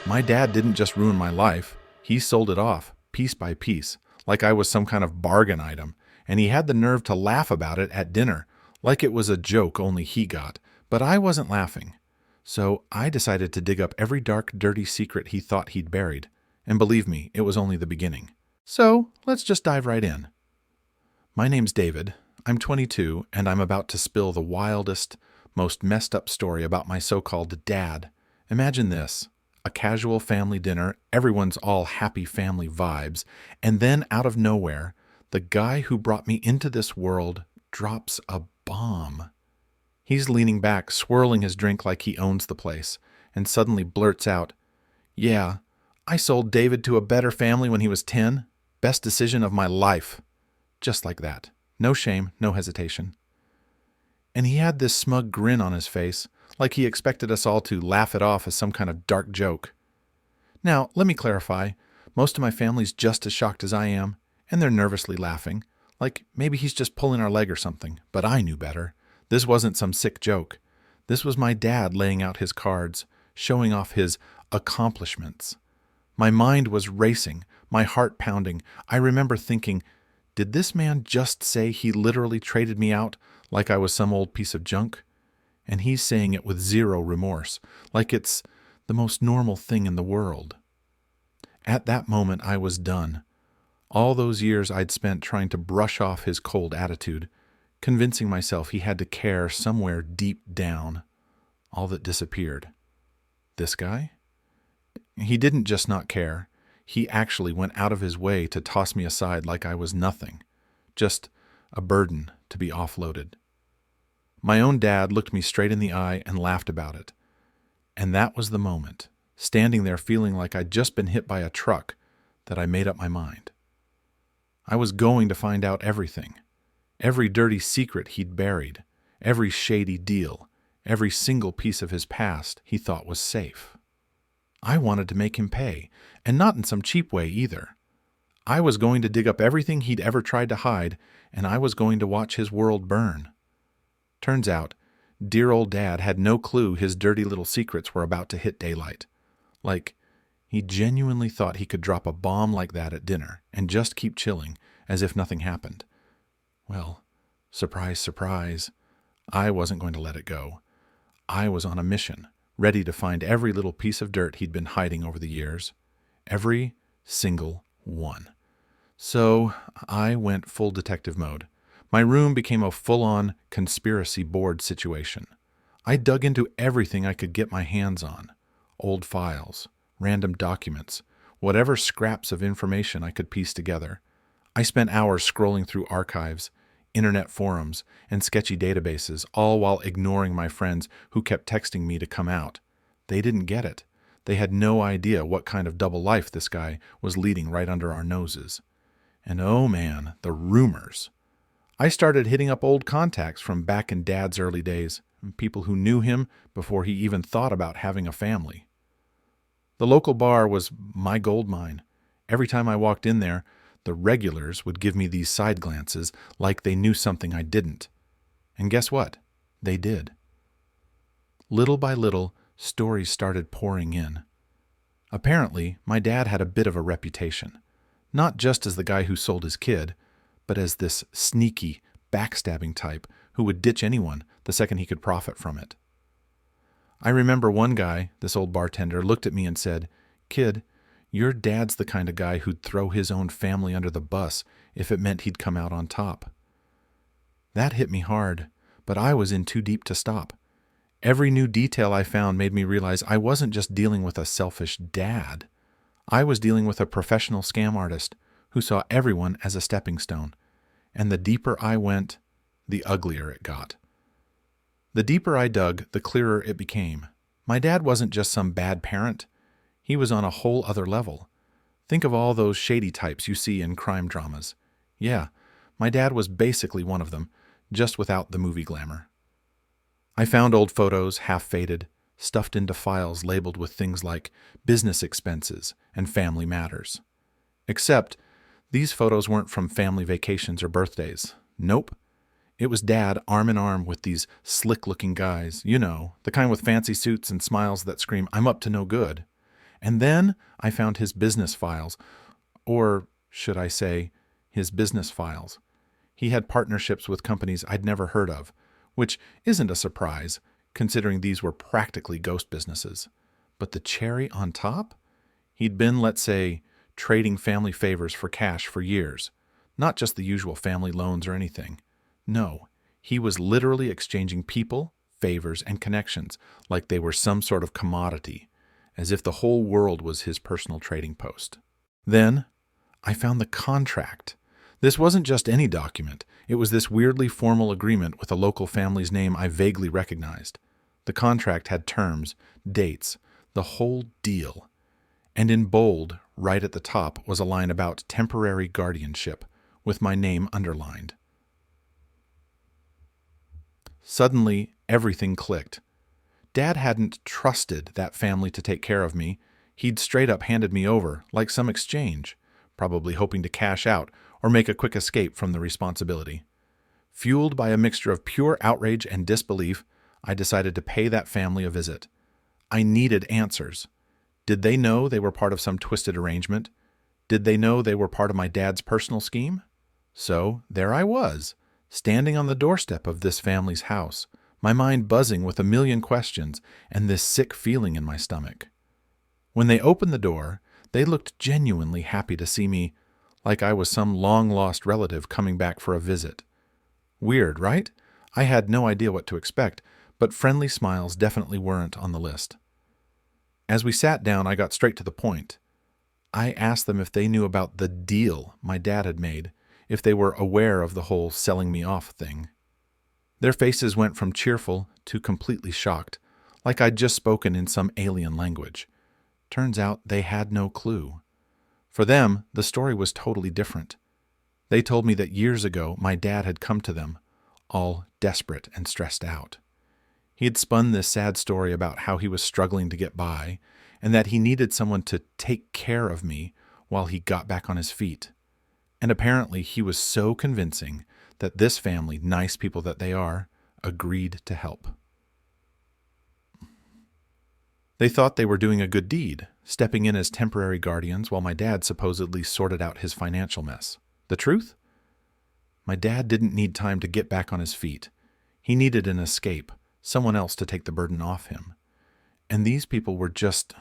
My dad didn't just ruin my life, he sold it off, piece by piece, like I was some kind of bargain item, and he had the nerve to laugh about it at dinner, like it was a joke only he got. But I wasn't laughing. So I decided to dig up every dark, dirty secret he thought he'd buried. And believe me, it was only the beginning. So let's just dive right in. My name's David. I'm 22, and I'm about to spill the wildest, most messed up story about my so-called dad. Imagine this. A casual family dinner, everyone's all happy family vibes, and then out of nowhere, the guy who brought me into this world drops a bomb. He's leaning back, swirling his drink like he owns the place, and suddenly blurts out, "Yeah, I sold David to a better family when he was 10. Best decision of my life." Just like that. No shame, no hesitation. And he had this smug grin on his face, like he expected us all to laugh it off as some kind of dark joke. Now, let me clarify. Most of my family's just as shocked as I am, and they're nervously laughing, like maybe he's just pulling our leg or something, but I knew better. This wasn't some sick joke. This was my dad laying out his cards, showing off his accomplishments. My mind was racing, my heart pounding. I remember thinking, did this man just say he literally traded me out like I was some old piece of junk? And he's saying it with zero remorse, like it's the most normal thing in the world. At that moment, I was done. All those years I'd spent trying to brush off his cold attitude, convincing myself he had to care somewhere deep down, all that disappeared. This guy? He didn't just not care. He actually went out of his way to toss me aside like I was nothing, just a burden to be offloaded. My own dad looked me straight in the eye and laughed about it. And that was the moment, standing there feeling like I'd just been hit by a truck, that I made up my mind. I was going to find out everything. Every dirty secret he'd buried, every shady deal, every single piece of his past he thought was safe. I wanted to make him pay, and not in some cheap way either. I was going to dig up everything he'd ever tried to hide, and I was going to watch his world burn. Turns out, dear old Dad had no clue his dirty little secrets were about to hit daylight. Like, he genuinely thought he could drop a bomb like that at dinner and just keep chilling, as if nothing happened. Well, surprise, surprise, I wasn't going to let it go. I was on a mission, ready to find every little piece of dirt he'd been hiding over the years. Every single one. So I went full detective mode. My room became a full-on conspiracy board situation. I dug into everything I could get my hands on. Old files, random documents, whatever scraps of information I could piece together. I spent hours scrolling through archives, internet forums, and sketchy databases, all while ignoring my friends who kept texting me to come out. They didn't get it. They had no idea what kind of double life this guy was leading right under our noses. And oh man, the rumors. I started hitting up old contacts from back in Dad's early days, people who knew him before he even thought about having a family. The local bar was my gold mine. Every time I walked in there, the regulars would give me these side glances like they knew something I didn't. And guess what? They did. Little by little, stories started pouring in. Apparently, my dad had a bit of a reputation, not just as the guy who sold his kid, but as this sneaky, backstabbing type who would ditch anyone the second he could profit from it. I remember one guy, this old bartender, looked at me and said, "Kid, your dad's the kind of guy who'd throw his own family under the bus if it meant he'd come out on top." That hit me hard, but I was in too deep to stop. Every new detail I found made me realize I wasn't just dealing with a selfish dad. I was dealing with a professional scam artist who saw everyone as a stepping stone. And the deeper I went, the uglier it got. The deeper I dug, the clearer it became. My dad wasn't just some bad parent. He was on a whole other level. Think of all those shady types you see in crime dramas. Yeah, my dad was basically one of them, just without the movie glamour. I found old photos, half-faded, stuffed into files labeled with things like business expenses and family matters. Except, these photos weren't from family vacations or birthdays. Nope. It was Dad arm in arm with these slick-looking guys, you know, the kind with fancy suits and smiles that scream, "I'm up to no good." And then I found his business files, or should I say, his business files. He had partnerships with companies I'd never heard of, which isn't a surprise, considering these were practically ghost businesses. But the cherry on top? He'd been, let's say, trading family favors for cash for years. Not just the usual family loans or anything. No, he was literally exchanging people, favors, and connections like they were some sort of commodity, as if the whole world was his personal trading post. Then, I found the contract. This wasn't just any document. It was this weirdly formal agreement with a local family's name I vaguely recognized. The contract had terms, dates, the whole deal. And in bold, right at the top, was a line about temporary guardianship, with my name underlined. Suddenly, everything clicked. Dad hadn't trusted that family to take care of me. He'd straight up handed me over, like some exchange, probably hoping to cash out or make a quick escape from the responsibility. Fueled by a mixture of pure outrage and disbelief, I decided to pay that family a visit. I needed answers. Did they know they were part of some twisted arrangement? Did they know they were part of my dad's personal scheme? So there I was, standing on the doorstep of this family's house, my mind buzzing with a million questions and this sick feeling in my stomach. When they opened the door, they looked genuinely happy to see me, like I was some long-lost relative coming back for a visit. Weird, right? I had no idea what to expect, but friendly smiles definitely weren't on the list. As we sat down, I got straight to the point. I asked them if they knew about the deal my dad had made, if they were aware of the whole selling me off thing. Their faces went from cheerful to completely shocked, like I'd just spoken in some alien language. Turns out they had no clue. For them, the story was totally different. They told me that years ago my dad had come to them, all desperate and stressed out. He had spun this sad story about how he was struggling to get by, and that he needed someone to take care of me while he got back on his feet. And apparently he was so convincing that this family, nice people that they are, agreed to help. They thought they were doing a good deed, stepping in as temporary guardians while my dad supposedly sorted out his financial mess. The truth? My dad didn't need time to get back on his feet. He needed an escape, someone else to take the burden off him. And these people were just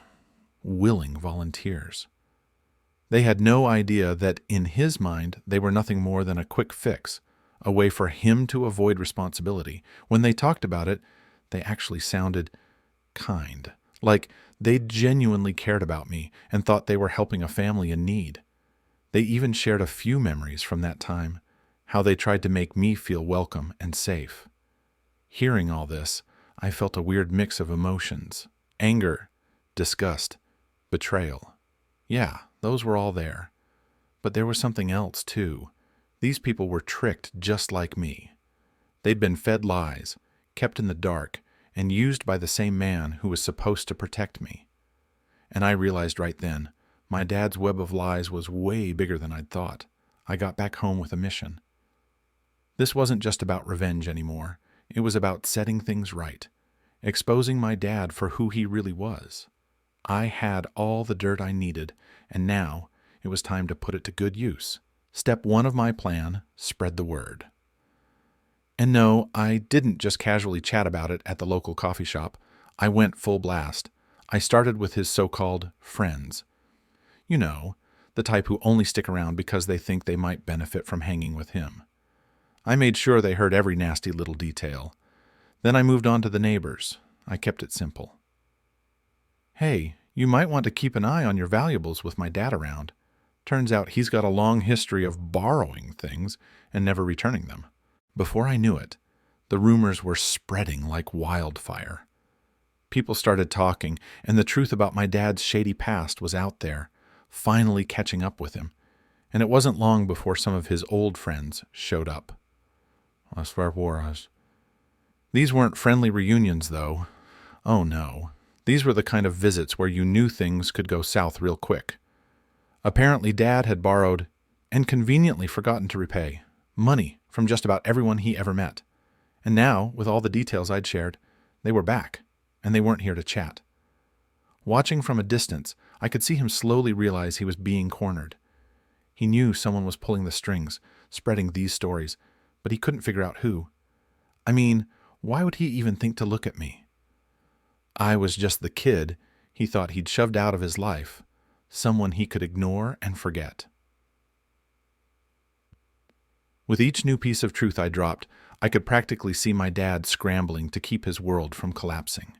willing volunteers. They had no idea that in his mind they were nothing more than a quick fix, a way for him to avoid responsibility. When they talked about it, they actually sounded kind, like they genuinely cared about me and thought they were helping a family in need. They even shared a few memories from that time, how they tried to make me feel welcome and safe. Hearing all this, I felt a weird mix of emotions: anger, disgust, betrayal. Yeah, those were all there. But there was something else, too. These people were tricked just like me. They'd been fed lies, kept in the dark, and used by the same man who was supposed to protect me. And I realized right then, my dad's web of lies was way bigger than I'd thought. I got back home with a mission. This wasn't just about revenge anymore. It was about setting things right, exposing my dad for who he really was. I had all the dirt I needed, and now it was time to put it to good use. Step 1 of my plan: spread the word. And no, I didn't just casually chat about it at the local coffee shop. I went full blast. I started with his so-called friends. You know, the type who only stick around because they think they might benefit from hanging with him. I made sure they heard every nasty little detail. Then I moved on to the neighbors. I kept it simple. Hey, you might want to keep an eye on your valuables with my dad around. Turns out he's got a long history of borrowing things and never returning them. Before I knew it, the rumors were spreading like wildfire. People started talking, and the truth about my dad's shady past was out there, finally catching up with him. And it wasn't long before some of his old friends showed up. These weren't friendly reunions, though. Oh no. These were the kind of visits where you knew things could go south real quick. Apparently Dad had borrowed, and conveniently forgotten to repay, money from just about everyone he ever met. And now, with all the details I'd shared, they were back, and they weren't here to chat. Watching from a distance, I could see him slowly realize he was being cornered. He knew someone was pulling the strings, spreading these stories, but he couldn't figure out who. I mean, why would he even think to look at me? I was just the kid he thought he'd shoved out of his life, someone he could ignore and forget. With each new piece of truth I dropped, I could practically see my dad scrambling to keep his world from collapsing.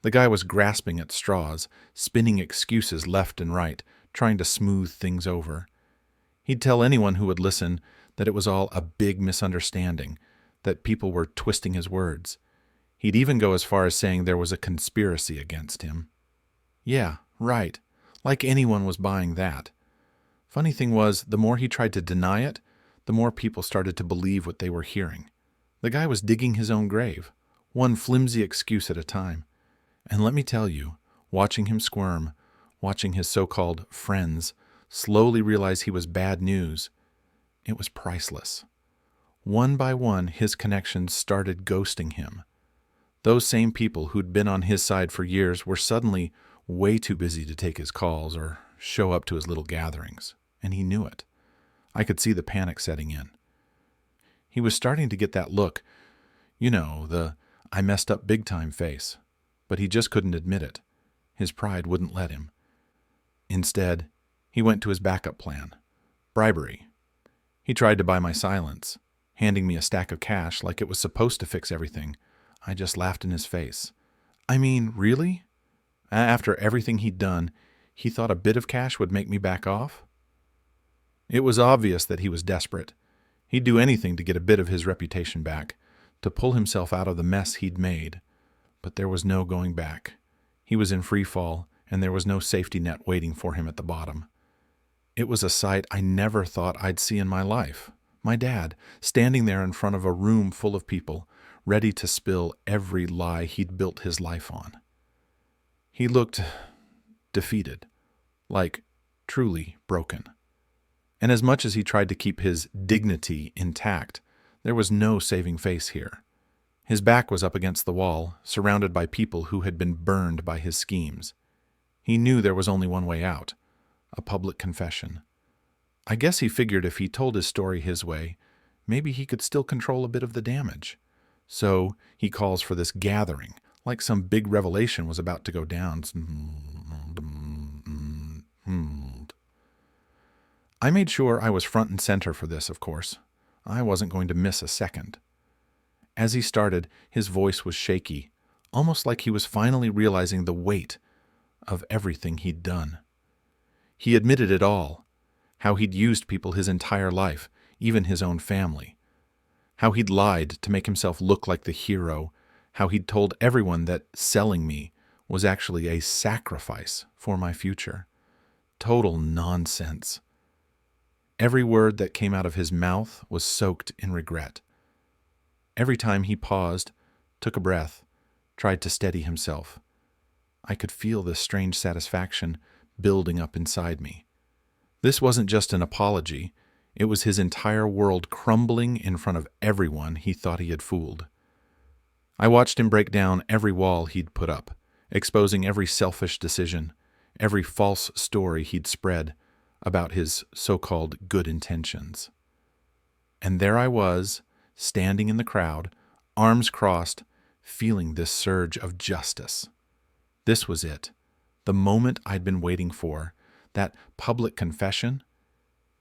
The guy was grasping at straws, spinning excuses left and right, trying to smooth things over. He'd tell anyone who would listen that it was all a big misunderstanding, that people were twisting his words. He'd even go as far as saying there was a conspiracy against him. Yeah, right. Like anyone was buying that. Funny thing was, the more he tried to deny it, the more people started to believe what they were hearing. The guy was digging his own grave, one flimsy excuse at a time. And let me tell you, watching him squirm, watching his so-called friends slowly realize he was bad news, it was priceless. One by one, his connections started ghosting him. Those same people who'd been on his side for years were suddenly way too busy to take his calls or show up to his little gatherings, and he knew it. I could see the panic setting in. He was starting to get that look, the I messed up big time face, but he just couldn't admit it. His pride wouldn't let him. Instead, he went to his backup plan, bribery. He tried to buy my silence, handing me a stack of cash like it was supposed to fix everything. I just laughed in his face. I mean, really? After everything he'd done, he thought a bit of cash would make me back off? It was obvious that he was desperate. He'd do anything to get a bit of his reputation back, to pull himself out of the mess he'd made. But there was no going back. He was in free fall, and there was no safety net waiting for him at the bottom. It was a sight I never thought I'd see in my life. My dad, standing there in front of a room full of people, ready to spill every lie he'd built his life on. He looked defeated, like truly broken. And as much as he tried to keep his dignity intact, there was no saving face here. His back was up against the wall, surrounded by people who had been burned by his schemes. He knew there was only one way out, a public confession. I guess he figured if he told his story his way, maybe he could still control a bit of the damage. So he calls for this gathering, like some big revelation was about to go down. I made sure I was front and center for this, of course. I wasn't going to miss a second. As he started, his voice was shaky, almost like he was finally realizing the weight of everything he'd done. He admitted it all, how he'd used people his entire life, even his own family, how he'd lied to make himself look like the hero, how he'd told everyone that selling me was actually a sacrifice for my future. Total nonsense. Every word that came out of his mouth was soaked in regret. Every time he paused, took a breath, tried to steady himself, I could feel this strange satisfaction building up inside me. This wasn't just an apology. It was his entire world crumbling in front of everyone he thought he had fooled. I watched him break down every wall he'd put up, exposing every selfish decision, every false story he'd spread about his so-called good intentions. And there I was, standing in the crowd, arms crossed, feeling this surge of justice. This was it, the moment I'd been waiting for, that public confession.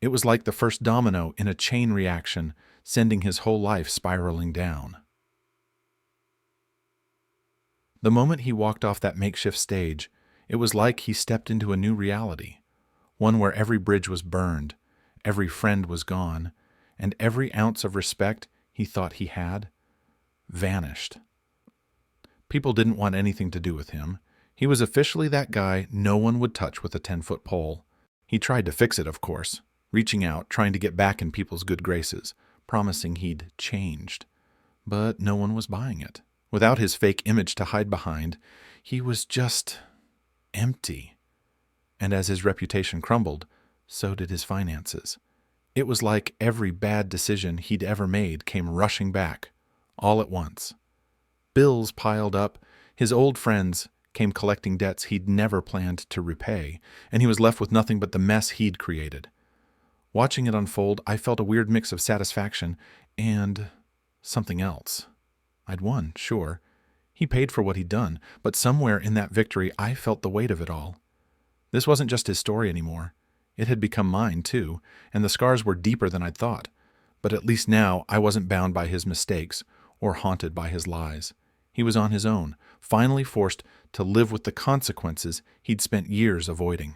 It was like the first domino in a chain reaction, sending his whole life spiraling down. The moment he walked off that makeshift stage, it was like he stepped into a new reality, one where every bridge was burned, every friend was gone, and every ounce of respect he thought he had vanished. People didn't want anything to do with him. He was officially that guy no one would touch with a 10-foot pole. He tried to fix it, of course, reaching out, trying to get back in people's good graces, promising he'd changed. But no one was buying it. Without his fake image to hide behind, he was just empty. And as his reputation crumbled, so did his finances. It was like every bad decision he'd ever made came rushing back, all at once. Bills piled up, his old friends came collecting debts he'd never planned to repay, and he was left with nothing but the mess he'd created. Watching it unfold, I felt a weird mix of satisfaction and something else. I'd won, sure. He paid for what he'd done, but somewhere in that victory I felt the weight of it all. This wasn't just his story anymore. It had become mine, too, and the scars were deeper than I'd thought. But at least now I wasn't bound by his mistakes or haunted by his lies. He was on his own, finally forced to live with the consequences he'd spent years avoiding.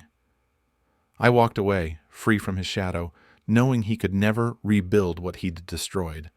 I walked away, free from his shadow, knowing he could never rebuild what he'd destroyed.